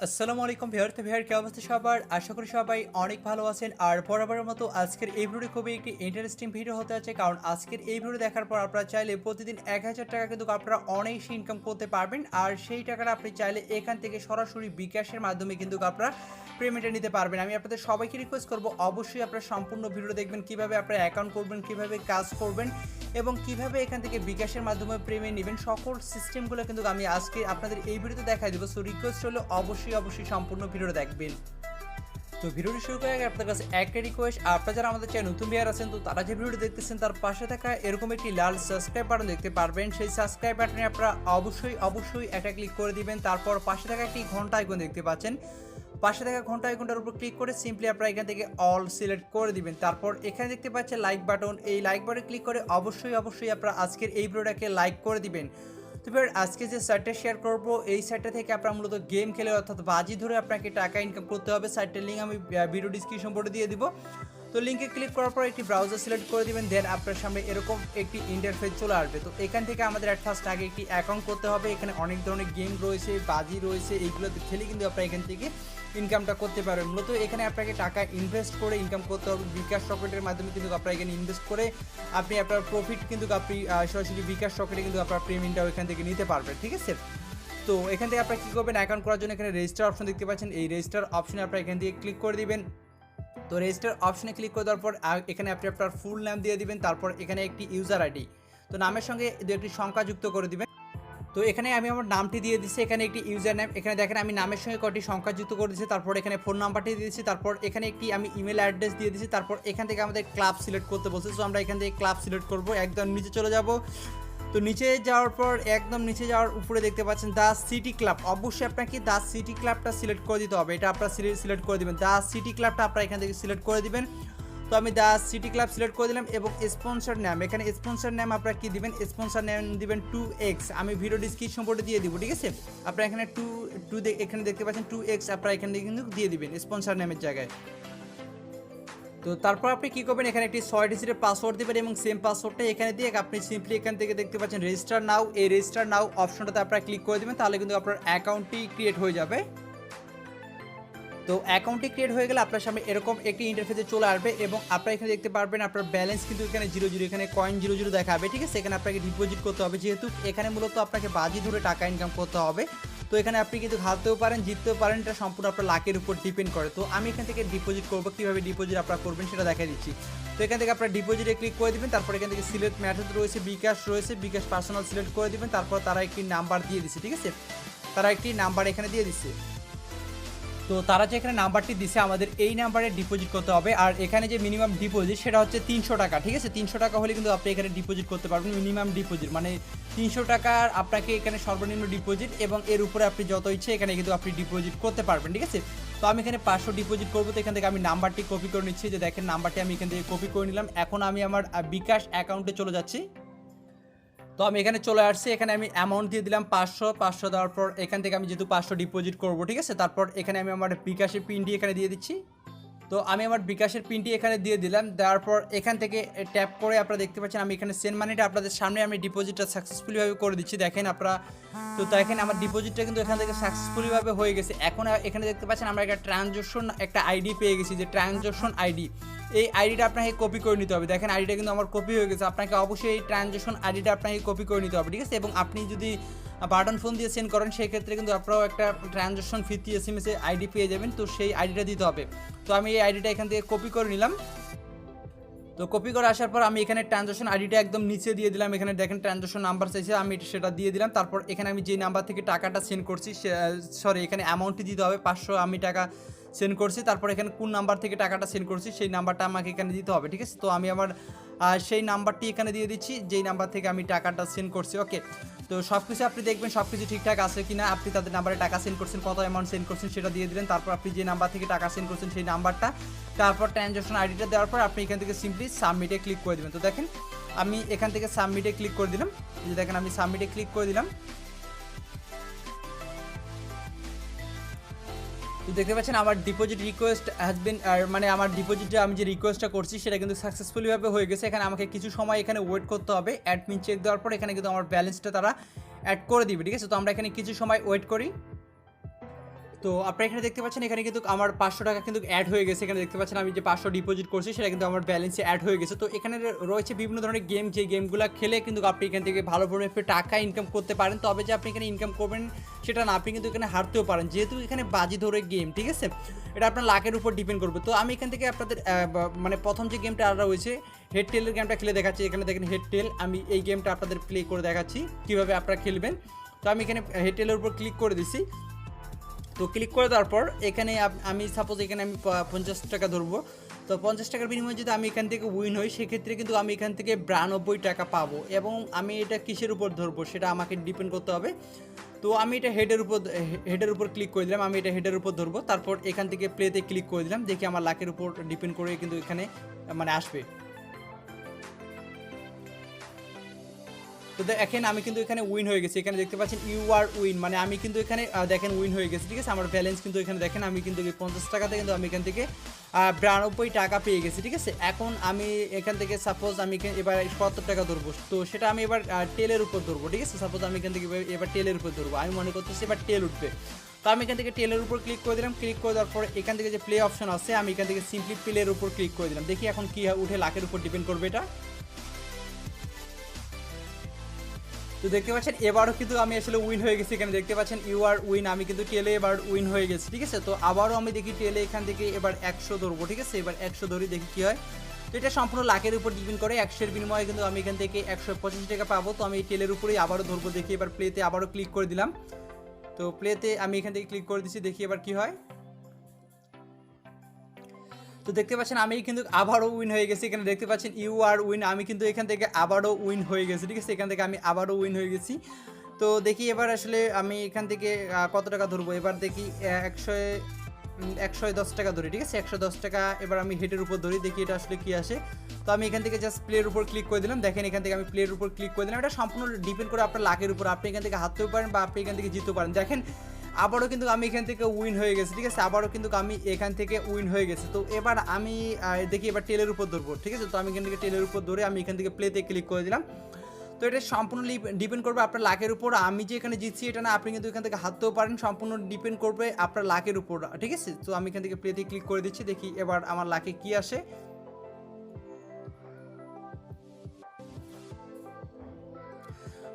আসসালামু আলাইকুম ভিউয়ার। তো ভিউয়ার কি অবস্থা সবার? আশা করি সবাই অনেক ভালো আছেন। আর বরাবরের মতো আজকের এই ভিডিওটি খুবই একটি ইন্টারেস্টিং ভিডিও হতে যাচ্ছে, কারণ আজকের এই ভিডিও দেখার পর আপনারা চাইলে প্রতিদিন ১,০০০ টাকা কিন্তু আপনারা অনায়াসে ইনকাম করতে পারবেন। আর সেই টাকাটা আপনি চাইলে এখান থেকে সরাসরি বিকাশের মাধ্যমে কিন্তু আপনারা পেমেন্টে নিতে পারবেন। আমি আপনাদের সবাইকে রিকোয়েস্ট করব, অবশ্যই আপনারা সম্পূর্ণ ভিডিও দেখবেন, কিভাবে আপনারা অ্যাকাউন্ট করবেন, কিভাবে কাজ করবেন এবং কিভাবে এখান থেকে বিকাশের মাধ্যমে পেমেন্ট নেবেন, সকল সিস্টেমগুলো কিন্তু আমি আজকে আপনাদের এই ভিডিওতে দেখাই দেবো। সো রিকোয়েস্ট হলো অবশ্যই সম্পূর্ণ ভিডিওটা দেখবেন। তো ভিডিওটি শুরু করার আগে আপনাদের কাছে একটা রিকোয়েস্ট, আপনারা যারা আমাদের চ্যানেল নতুন ভিউয়ার আছেন, তো তারা যে ভিডিওটি দেখতেছেন তার পাশে থাকা এরকম একটি লাল সাবস্ক্রাইব বাটন দেখতে পারবেন। সেই সাবস্ক্রাইব বাটনে আপনারা অবশ্যই একটা ক্লিক করে দিবেন। তারপর পাশে থাকা একটি ঘন্টা আইকন দেখতে পাচ্ছেন, পাশে থাকা ঘন্টা আইকনটার উপর ক্লিক করে সিম্পলি আপনারা এখান থেকে অল সিলেক্ট করে দিবেন। তারপর এখানে দেখতে পাচ্ছেন লাইক বাটন, এই লাইক বাটনে ক্লিক করে অবশ্যই আপনারা আজকের এই ভিডিওটাকে লাইক করে দিবেন। তো এবার আজকে যে সাইটটা শেয়ার করবো, এই সাইটটা থেকে আপনারা মূলত গেম খেলে অর্থাৎ বাজি ধরে আপনাকে টাকা ইনকাম করতে হবে। সাইটটার লিঙ্ক আমি ভিডিও ডিসক্রিপশন বোর্ডে দিয়ে দিব। তো লিঙ্কে ক্লিক করার পর একটি ব্রাউজার সিলেক্ট করে দিবেন, দেন আপনার সামনে এরকম একটি ইন্টারফেস চলে আসবে। তো এখান থেকে আমাদের অ্যাট ফার্স্ট আগে একটি অ্যাকাউন্ট করতে হবে। এখানে অনেক ধরনের গেম রয়েছে, বাজি রয়েছে, এইগুলোতে খেলে কিন্তু আপনারা এখান থেকে ইনকামটা করতে পারবেন। মূলত এখানে আপনাকে টাকা ইনভেস্ট করে ইনকাম করতে হবে। বিকাশ রকেটের মাধ্যমে কিন্তু আপনারা এখানে ইনভেস্ট করে আপনি আপনার প্রফিট কিন্তু আপনি সরাসরি বিকাশ রকেটে কিন্তু আপনার পেমেন্টটাও এখান থেকে নিতে পারবেন, ঠিক আছে। তো এখান থেকে আপনারা কী করবেন, অ্যাকাউন্ট করার জন্য এখানে রেজিস্টার অপশন দেখতে পাচ্ছেন, এই রেজিস্টার অপশনে আপনারা এখান থেকে ক্লিক করে দিবেন। তো রেজিস্টার অপশনে ক্লিক করে দেওয়ার পর এখানে আপনি আপনার ফুল নাম দিয়ে দিবেন। তারপর এখানে একটি ইউজার আইডি, তো নামের সঙ্গে দু একটি সংখ্যা যুক্ত করে দিবেন। তো এখানে আমি আমার নামটি দিয়ে দিচ্ছি, এখানে একটি ইউজার নেম, এখানে দেখেন আমি নামের সঙ্গে কয়টি সংখ্যা যুক্ত করে দিচ্ছি। তারপর এখানে ফোন নাম্বারটি দিয়ে দিচ্ছি, তারপর এখানে একটি আমি ইমেল অ্যাড্রেস দিয়ে দিচ্ছি। তারপর এখান থেকে আমাদের ক্লাব সিলেক্ট করতে বলছে, সো আমরা এখান থেকে ক্লাব সিলেক্ট করব। একদম নিচে চলে যাব। তো নিচে যাওয়ার পর একদম নিচে যাওয়ার উপরে দেখতে পাচ্ছেন দ্য সিটি ক্লাব, অবশ্যই আপনাকে দ্য সিটি ক্লাবটা সিলেক্ট করে দিতে হবে। এটা আপনারা সিলেক্ট করে দিবেন, দ্য সিটি ক্লাবটা আপনারা এখান থেকে সিলেক্ট করে দিবেন। তো আমি দ্য সিটি ক্লাব সিলেক্ট করে দিলাম এবং স্পন্সর নেম, এখানে স্পন্সর নেম আপনারা কি দিবেন, স্পন্সর নেম দিবেন 2x, আমি ভিডিও ডিসক্রিপশন বোর্ডে দিয়ে দিব, ঠিক আছে। আপনারা এখানে এখানে দেখতে পাচ্ছেন 2x আপনারা এখানে কিন্তু দিয়ে দিবেন স্পন্সর নেমের জায়গায়। তো তারপর আপনি কী করবেন, এখানে একটি 6 ডিজিটের পাসওয়ার্ড দেবেন এবং সেম পাসওয়ার্ডটা এখানে দিয়ে আপনি সিম্পলি এখান থেকে দেখতে পাচ্ছেন রেজিস্টার নাও, এই রেজিস্টার নাও অপশনটাতে আপনারা ক্লিক করে দেবেন, তাহলে কিন্তু আপনার অ্যাকাউন্টটি ক্রিয়েট হয়ে যাবে। তো অ্যাকাউন্টটি ক্রিয়েট হয়ে গেলে আপনার সামনে এরকম একটি ইন্টারফেসে চলে আসবে এবং আপনারা এখানে দেখতে পারবেন আপনার ব্যালেন্স কিন্তু এখানে 0 এখানে কয়েন 0 দেখাবে, ঠিক আছে। এখানে আপনাকে ডিপোজিট করতে হবে, যেহেতু এখানে মূলত আপনাকে বাজি ধরে টাকা ইনকাম করতে হবে। তো এখানে আপনি কিন্তু হারতেও পারেন, জিততেও পারেন, এটা সম্পূর্ণ আপনার লাকের উপর ডিপেন্ড করে। তো আমি এখান থেকে ডিপোজিট করবো, কীভাবে ডিপোজিট আপনারা করবেন সেটা দেখাই দিচ্ছি। তো এখান থেকে আপনার ডিপোজিটে ক্লিক করে দেবেন। তারপর এখান থেকে সিলেক্ট মেথড রয়েছে, বিকাশ রয়েছে, বিকাশ পার্সোনাল সিলেক্ট করে দেবেন। তারপর তারা একটি নাম্বার দিয়ে দিচ্ছে, ঠিক আছে, তারা একটি নাম্বার এখানে দিয়ে দিচ্ছে। তো তারা যে এখানে নাম্বারটি দিছে আমাদের এই নাম্বারে ডিপোজিট করতে হবে। আর এখানে যে মিনিমাম ডিপোজিট সেটা হচ্ছে 300 টাকা, ঠিক আছে। 300 টাকা হলে কিন্তু আপনি এখানে ডিপোজিট করতে পারবেন। মিনিমাম ডিপোজিট মানে 300 টাকার আপনাকে এখানে সর্বনিম্ন ডিপোজিট, এবং এর উপরে আপনি যত ইচ্ছে এখানে কিন্তু আপনি ডিপোজিট করতে পারবেন, ঠিক আছে। তো আমি এখানে 500 ডিপোজিট করবো। তো এখান থেকে আমি নাম্বারটি কপি করে নিচ্ছি, যে দেখেন নাম্বারটি আমি এখান থেকে কপি করে নিলাম। এখন আমি আমার বিকাশ অ্যাকাউন্টে চলে যাচ্ছি। তো আমি এখানে চলে আসছি, এখানে আমি অ্যামাউন্ট দিয়ে দিলাম 500 দেওয়ার পর এখান থেকে আমি যেহেতু 500 ডিপোজিট করবো, ঠিক আছে। তারপর এখানে আমি আমার বিকাশের পিনটি এখানে দিয়ে দিচ্ছি। তো আমি আমার বিকাশের পিনটি এখানে দিয়ে দিলাম, দেওয়ার পর এখান থেকে ট্যাপ করে আপনারা দেখতে পাচ্ছেন আমি এখানে সেন্ড মানিটা আপনাদের সামনে আমি ডিপোজিটটা সাকসেসফুলিভাবে করে দিচ্ছি, দেখেন আপনারা। তো দেখেন আমার ডিপোজিটটা কিন্তু এখান থেকে সাকসেসফুলিভাবে হয়ে গেছে। এখন এখানে দেখতে পাচ্ছেন আমরা একটা ট্রানজ্যাকশন একটা আইডি পেয়ে গেছি, যে ট্রানজ্যাকশন আইডি, এই আইডিটা আপনাকে কপি করে নিতে হবে। দেখেন আইডিটা কিন্তু আমার কপি হয়ে গেছে, আপনাকে অবশ্যই এই ট্রানজ্যাকশন আইডিটা আপনাকে কপি করে নিতে হবে, ঠিক আছে। এবং আপনি যদি বাটন ফোন দিয়ে সেন্ড করেন সেই ক্ষেত্রে কিন্তু আপনারাও একটা ট্রানজ্যাকশন ফিতে SMS আইডি পেয়ে যাবেন, তো সেই আইডিটা দিতে হবে। তো আমি এই আইডিটা এখান থেকে কপি করে নিলাম। তো কপি করে আসার পর আমি এখানে ট্রানজ্যাকশন আইডিটা একদম নিচে দিয়ে দিলাম, এখানে দেখেন ট্রানজ্যাকশন নাম্বার চাইছে, আমি সেটা দিয়ে দিলাম। তারপর এখানে আমি যে নাম্বার থেকে টাকাটা সেন্ড করছি, সরি এখানে অ্যামাউন্টটি দিতে হবে 500 আমি টাকা সেন্ড করছি। তারপর এখানে কোন নাম্বার থেকে টাকাটা সেন্ড করছি সেই নাম্বারটা আমাকে এখানে দিতে হবে, ঠিক আছে। তো আমি আমার সেই নাম্বারটি এখানে দিয়ে দিচ্ছি, যেই নাম্বার থেকে আমি টাকাটা সেন্ড করছি, ওকে। তো সব কিছু আপনি দেখবেন সব কিছু ঠিকঠাক আছে কিনা, আপনি তাদের নাম্বারে টাকা সেন্ড করছেন, কত অ্যামাউন্ট সেন্ড করছেন সেটা দিয়ে দিলেন। তারপর আপনি যে নাম্বার থেকে টাকা সেন্ড করছেন সেই নাম্বারটা, তারপর ট্রানজ্যাকশন আইডিটা দেওয়ার পর আপনি এখান থেকে সিম্পলি সাবমিটে ক্লিক করে দেবেন। তো দেখেন আমি এখান থেকে সাবমিটে ক্লিক করে দিলাম, এই যে দেখেন আমি সাবমিটে ক্লিক করে দিলাম। তো দেখতে পাচ্ছেন আমার ডিপোজিট রিকোয়েস্ট হ্যাজ বিন, মানে আমার ডিপোজিটে আমি যে রিকোয়েস্টটা করছি সেটা কিন্তু সাকসেসফুলিভাবে হয়ে গেছে। এখানে আমাকে কিছু সময় এখানে ওয়েট করতে হবে, অ্যাডমিন চেক দেওয়ার পর এখানে কিন্তু আমার ব্যালেন্সটা তারা অ্যাড করে দিবে, ঠিক আছে। তো আমরা এখানে কিছু সময় ওয়েট করি। তো তো আপনারা এখানে দেখতে পাচ্ছেন এখানে কিন্তু আমার 500 টাকা কিন্তু অ্যাড হয়ে গেছে। এখানে দেখতে পাচ্ছেন আমি যে 500 ডিপোজিট করছি সেটা কিন্তু আমার ব্যালেন্সে অ্যাড হয়ে গেছে। তো এখানে রয়েছে বিভিন্ন ধরনের গেম, যে গেমগুলা খেলে কিন্তু আপনি এখান থেকে ভালো পরিমাণে টাকা ইনকাম করতে পারেন। তবে যে আপনি এখানে ইনকাম করবেন সেটা না, আপনি কিন্তু এখানে হারতেও পারেন, যেহেতু এখানে বাজি ধরে গেম, ঠিক আছে? এটা আপনার লাকের উপর ডিপেন্ড করবে। তো আমি এখান থেকে আপনাদের মানে প্রথম যে গেমটা আলাদা হয়েছে হেড টেলের গেমটা খেলে দেখাচ্ছি। এখানে দেখেন হেড টেল, আমি এই গেমটা আপনাদের প্লে করে দেখাচ্ছি কীভাবে আপনারা খেলবেন। তো আমি এখানে হেড টেলের উপর ক্লিক করে দিছি। তো ক্লিক করে দেওয়ার পর এখানে আমি সাপোজ এখানে আমি 50 টাকা ধরবো। তো 50 টাকার বিনিময়ে যদি আমি এখান থেকে উইন হই সেক্ষেত্রে কিন্তু আমি এখান থেকে 92 টাকা পাবো। এবং আমি এটা কিসের উপর ধরবো সেটা আমাকে ডিপেন্ড করতে হবে। তো আমি এটা হেডের উপর ক্লিক করে দিলাম, আমি এটা হেডের উপর ধরবো। তারপর এখান থেকে প্লেতে ক্লিক করে দিলাম, দেখি আমার লাকের উপর ডিপেন্ড করে কিন্তু এখানে মানে আসবে। তো দেখেন আমি কিন্তু এখানে উইন হয়ে গেছি। এখানে দেখতে পাচ্ছেন ইউ আর উইন, মানে আমি কিন্তু এখানে দেখেন উইন হয়ে গেছি, ঠিক আছে? আমার ব্যালেন্স কিন্তু এখানে দেখেন আমি কিন্তু 50 টাকাতে কিন্তু আমি এখান থেকে 92 টাকা পেয়ে গেছি, ঠিক আছে? এখন আমি এখান থেকে সাপোজ আমি এবার 70 টাকা ধরবো। তো সেটা আমি এবার টেলের উপর ধরবো, ঠিক আছে? সাপোজ আমি এখান থেকে এবার টেলের উপর ধরবো, আমি মনে করতেছি এবার টেল উঠবে। তো আমি এখান থেকে টেলের উপর ক্লিক করে দিলাম। ক্লিক করে দেওয়ার পরে এখান থেকে যে প্লে অপশন আছে আমি এখান থেকে সিম্পলি প্লের উপর ক্লিক করে দিলাম। দেখি এখন কি উঠে, লাখের উপর ডিপেন্ড করবে এটা। তো দেখতে পাচ্ছেন এবারও কিন্তু আমি আসলে উইন হয়ে গেছি। এখানে দেখতে পাচ্ছেন ইউ আর উইন, আমি কিন্তু টেলে এবার উইন হয়ে গেছি, ঠিক আছে? তো আবারও আমি দেখি টেলে এখান থেকে এবার 100 ধরবো, ঠিক আছে? এবার 100 ধরি, দেখি কী হয়। তো এটা সম্পূর্ণ লাখের উপর ডিপেন্ড করে। 100-এর বিনিময়ে কিন্তু আমি এখান থেকে 185 টাকা পাবো। তো আমি টেলের উপরেই আবারও ধরবো, দেখি এবার প্লেতে আবারও ক্লিক করে দিলাম। তো প্লেতে আমি এখান থেকে ক্লিক করে দিচ্ছি, দেখি এবার কী হয়। তো দেখতে পাচ্ছেন আমি কিন্তু আবারও উইন হয়ে গেছি। এখানে দেখতে পাচ্ছেন ইউ আর উইন, আমি কিন্তু এখান থেকে আবারও উইন হয়ে গেছি, ঠিক আছে? এখান থেকে আমি আবারও উইন হয়ে গেছি। তো দেখি এবার আসলে আমি এখান থেকে কত টাকা ধরবো। এবার দেখি 110 টাকা ধরি, ঠিক আছে? 110 টাকা এবার আমি হেডের উপর ধরি, দেখি এটা আসলে কি আসে। তো আমি এখান থেকে জাস্ট প্লের উপর ক্লিক করে দিলাম। দেখেন এখান থেকে আমি প্লের উপর ক্লিক করে দিলাম। এটা সম্পূর্ণ ডিপেন্ড করে আপনার লাকের উপর, আপনি এখান থেকে হারতেও পারেন বা আপনি এখান থেকে জিততেও পারেন। দেখেন আবারও কিন্তু আমি এখান থেকে উইন হয়ে গেছি, ঠিক আছে? আবারও কিন্তু আমি এখান থেকে উইন হয়ে গেছি। তো এবার আমি দেখি এবার টেলের উপর ধরবো, ঠিক আছে? তো আমি এখান থেকে টেলের উপর ধরে আমি এখান থেকে প্লেতে ক্লিক করে দিলাম। তো এটা সম্পূর্ণ ডিপেন্ড করবে আপনার লাকের উপর। আমি যে এখানে জিতছি এটা না, আপনি কিন্তু এখান থেকে হারতেও পারেন, সম্পূর্ণ ডিপেন্ড করবে আপনার লাকের উপর, ঠিক আছে? তো আমি এখান থেকে প্লেতে ক্লিক করে দিচ্ছি, দেখি এবার আমার লাকে কি আসে।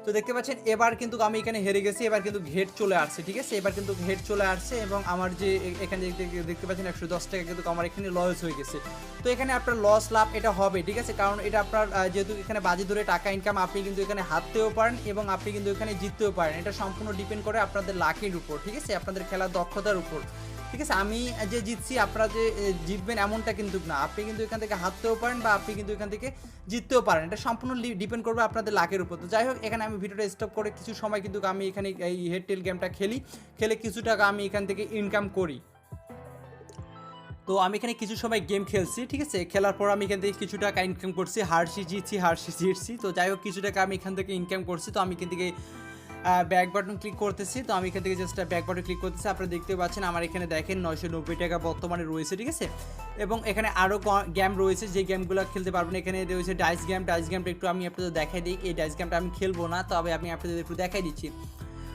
তো দেখতে পাচ্ছেন এবার কিন্তু আমি এখানে হেরে গেছি। এবার কিন্তু হেড চলে আসছে, ঠিক আছে? এবার কিন্তু হেড চলে আসছে এবং আমার যে এখানে দেখতে পাচ্ছেন 110 টাকা কিন্তু আমার এখানে লস হয়ে গেছে। তো এখানে আপনার লস লাভ এটা হবে, ঠিক আছে? কারণ এটা আপনার যেহেতু এখানে বাজি ধরে টাকা ইনকাম, আপনি কিন্তু এখানে হারতেও পারেন এবং আপনি কিন্তু এখানে জিততেও পারেন। এটা সম্পূর্ণ ডিপেন্ড করে আপনাদের লাকের উপর, ঠিক আছে? আপনাদের খেলার দক্ষতার উপর, ঠিক আছে? আমি যে জিতছি আপনারা যে জিতবেন এমনটা কিন্তু না, আপনি কিন্তু এখান থেকে হারতেও পারেন বা আপনি কিন্তু এখান থেকে জিততেও পারেন। এটা সম্পূর্ণ ডিপেন্ড করবে আপনাদের লাকের উপর। তো যাই হোক, এখানে আমি ভিডিওটা স্টপ করে কিছু সময় কিন্তু আমি এখানে এই হেড টেল গেমটা খেলে কিছু টাকা আমি এখান থেকে ইনকাম করি। তো আমি এখানে কিছু সময় গেম খেলছি, ঠিক আছে? খেলার পর আমি এখান থেকে কিছু টাকা ইনকাম করছি, হারছি জিতছি। তো যাই হোক, কিছু টাকা আমি এখান থেকে ইনকাম করছি। তো আমি এখান থেকে ব্যাক বাটন ক্লিক করতেছি। তো আমি এখান থেকে জাস্ট ব্যাক বাটন ক্লিক করতেছি। আপনারা দেখতে পাচ্ছেন আমার এখানে দেখেন 990 টাকা বর্তমানে রয়েছে, ঠিক আছে? এবং এখানে আরও গেম রয়েছে যে গেমগুলো খেলতে পারবেন। এখানে রয়েছে ডাইস গেমটা একটু আমি আপনাদের দেখাই দিই। এই ডাইস গেমটা আমি খেলবো না, তবে আমি আপনাদের একটু দেখাই দিচ্ছি।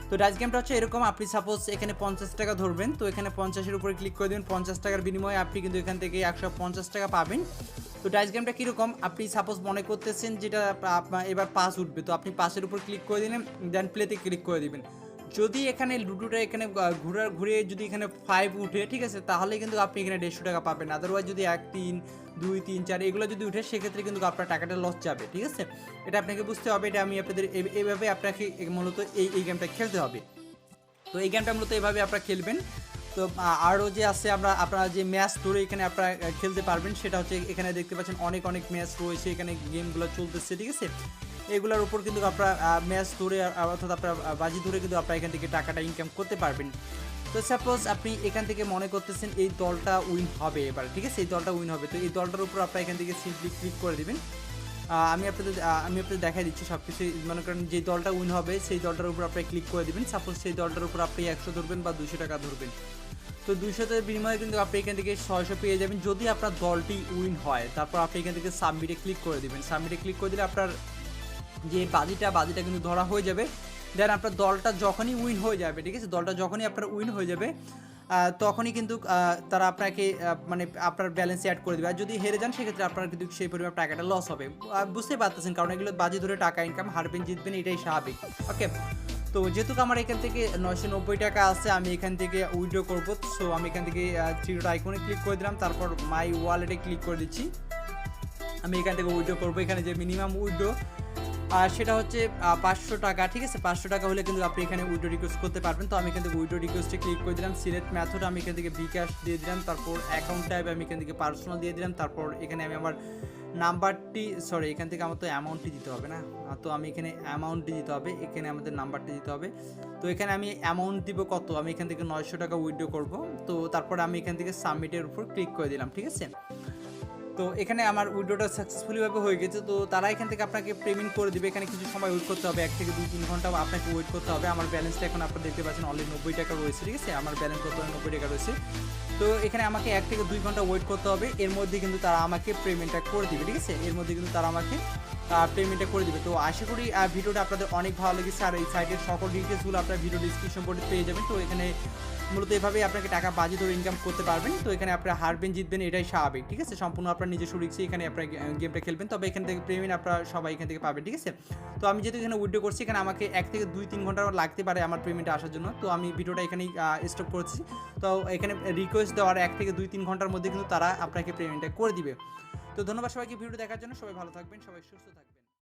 তো ডাইস গেমটা হচ্ছে এরকম, আপনি সাপোজ এখানে 50 টাকা ধরবেন। তো এখানে 50-এর উপরে ক্লিক করে দেবেন। 50 টাকার বিনিময়ে আপনি কিন্তু এখান থেকে 150 টাকা পাবেন। তো ডাইস গেমটা কীরকম, আপনি সাপোজ মনে করতেছেন যেটা এবার পাস উঠবে, তো আপনি পাসের উপর ক্লিক করে দিলেন, দেন প্লেতে ক্লিক করে দিবেন। যদি এখানে লুডোটা এখানে ঘুরে যদি এখানে 5 উঠে, ঠিক আছে, তাহলে কিন্তু আপনি এখানে 150 টাকা পাবেন। আদারওয়াইজ যদি 1, 3, 2, 3, 4 এগুলো যদি উঠে সেক্ষেত্রে কিন্তু আপনার টাকাটা লস যাবে, ঠিক আছে? এটা আপনাকে বুঝতে হবে। এটা আমি আপনাদের এইভাবে আপনাকে মূলত এই গেমটা খেলতে হবে। তো এই গেমটা মূলত এইভাবে আপনারা খেলবেন। তো আরও যে আছে আপনারা যে ম্যাচ ধরে এখানে আপনারা খেলতে পারবেন, সেটা হচ্ছে এখানে দেখতে পাচ্ছেন অনেক ম্যাচ রয়েছে, এখানে গেমগুলো চলতেছে, ঠিক আছে? এগুলোর উপর কিন্তু আপনারা ম্যাচ ধরে অর্থাৎ আপনারা বাজি ধরে কিন্তু আপনারা এখান থেকে টাকাটা ইনকাম করতে পারবেন। তো সাপোজ আপনি এখান থেকে মনে করতেছেন এই দলটা উইন হবে এবার, ঠিক আছে? এই দলটা উইন হবে। তো এই দলটার উপর আপনারা এখান থেকে সিম্পলি ক্লিক করে দেবেন। আমি আপনাদের দেখাই দিচ্ছি সব কিছু। মনে করেন যে দলটা উইন হবে সেই দলটার উপর আপনি ক্লিক করে দেবেন। সাপোজ সেই দলটার উপর আপনি 100 ধরবেন বা 200 টাকা ধরবেন। তো 200-এর বিনিময়ে কিন্তু আপনি এখান থেকে 600 পেয়ে যাবেন যদি আপনার দলটি উইন হয়। তারপর আপনি এখান থেকে সাবমিটে ক্লিক করে দেবেন। সাবমিটে ক্লিক করে দিলে আপনার যে বাজিটা কিন্তু ধরা হয়ে যাবে। দেন আপনার দলটা যখনই উইন হয়ে যাবে, ঠিক আছে? দলটা যখনই আপনার উইন হয়ে যাবে, তখনই কিন্তু তারা আপনাকে মানে আপনার ব্যালেন্সে অ্যাড করে দেবে। আর যদি হেরে যান সেক্ষেত্রে আপনার কিন্তু সেই পরিমাণ টাকাটা লস হবে। বুঝতেই পারতেছেন, কারণ এগুলো বাজি ধরে টাকা ইনকাম, হারবেন জিতবেন এটাই স্বাভাবিক। ওকে, তো যেহেতু আমার এখান থেকে 990 টাকা আছে, আমি এখান থেকে উইথড্র করবো। সো আমি এখান থেকে থ্রি ডট আইকনে ক্লিক করে দিলাম, তারপর মাই ওয়ালেটে ক্লিক করে দিচ্ছি। আমি এখান থেকে উইথড্র করবো। এখানে যে মিনিমাম উইথড্র সেটা হচ্ছে 500 টাকা, ঠিক আছে। 500 টাকা হলে কিন্তু আপনি এখানে উইথড্র রিকোয়েস্ট করতে পারবেন। তো আমি এখান থেকে উইথড্র রিকোয়েস্টে ক্লিক করে দিলাম। সিলেক্ট মেথড আমি এখান থেকে বিকাশ দিয়ে দিলাম, তারপর অ্যাকাউন্ট টাইপ আমি এখান থেকে পার্সোনাল দিয়ে দিলাম, তারপর এখানে আমি আমার নাম্বারটি, সরি এখান থেকে আমার তো অ্যামাউন্টটি দিতে হবে না, তো আমি এখানে অ্যামাউন্টটি দিতে হবে, এখানে আমাদের নাম্বারটি দিতে হবে। তো এখানে আমি অ্যামাউন্ট দিব কত, আমি এখান থেকে 900 টাকা উইথড্র করব। তো তারপর আমি এখান থেকে সাবমিটের উপর ক্লিক করে দিলাম, ঠিক আছে। তো এখানে আমার উইথড্রটা সাকসেসফুলিভাবে হয়ে গেছে। তো তারা এখান থেকে আপনাকে পেমেন্ট করে দিবে। এখানে কিছু সময় ওয়েট করতে হবে, 1 থেকে 2-3 ঘন্টা আপনাকে ওয়েট করতে হবে। আমার ব্যালেন্সটা এখন আপনারা দেখতে পাচ্ছেন অলরেডি 90 টাকা রয়েছে, ঠিক আছে। আমার ব্যালেন্স বর্তমানে 90 টাকা রয়েছে। তো এখানে আমাকে 1 থেকে 2 ঘন্টা ওয়েট করতে হবে। এর মধ্যে কিন্তু তারা আমাকে পেমেন্টটা করে দিবে, ঠিক আছে। এর মধ্যে কিন্তু তারা আমাকে পেমেন্টটা করে দিবে। তো আশা করি ভিডিওটা আপনাদের অনেক ভালো লেগেছে। আর এই সাইটের সকল ডিটেলসগুলো আপনার ভিডিও ডিসক্রিপশন বোর্ডে পেয়ে যাবেন। তো এখানে মূলত এভাবেই আপনাকে টাকা বাজি ধরে ইনকাম করতে পারবেন। তো এখানে আপনারা হারবেন জিতবেন এটাই স্বাভাবিক, ঠিক আছে। সম্পূর্ণ আপনার নিজস্ব রিস্কে এখানে আপনার গেমটা খেলবেন, তবে এখান থেকে পেমেন্ট আপনারা সবাই এখান থেকে পাবেন, ঠিক আছে। তো আমি যেহেতু এখানে উইথড্র করছি, এখানে আমাকে 1 থেকে 2-3 ঘন্টা লাগতে পারে আমার পেমেন্টে আসার জন্য। তো আমি ভিডিওটা এখানেই স্টপ করছি। তো এখানে রিকোয়েস্ট দেওয়ার 1 থেকে 2-3 ঘন্টার মধ্যে কিন্তু তারা আপনাকে পেমেন্টটা করে দিবে। তো ধন্যবাদ সবাইকে ভিডিও দেখার জন্য। সবাই ভালো থাকবেন, সবাই সুস্থ থাকবেন।